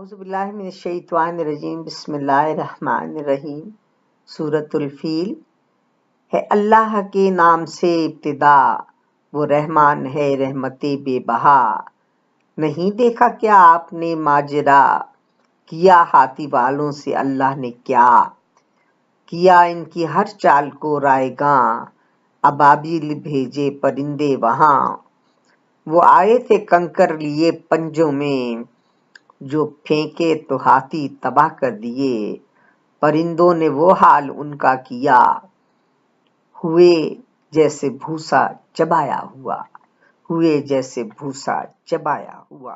اعوذ باللہ من الشیطان الرجیم، بسم اللہ الرحمن الرحیم۔ سورۃ الفیل۔ ہے اللہ کے نام سے ابتدا، وہ رحمان ہے رحمت بے بہا۔ نہیں دیکھا کیا آپ نے ماجرا، کیا ہاتھی والوں سے اللہ نے کیا کیا ان کی ہر چال کو رائیگاں، ابابیل بھیجے پرندے وہاں۔ وہ آئے تھے کنکر لیے پنجوں میں، جو پھینکے تو ہاتھی تباہ کر دیے۔ پرندوں نے وہ حال ان کا کیا، ہوئے جیسے بھوسا چبایا ہوا۔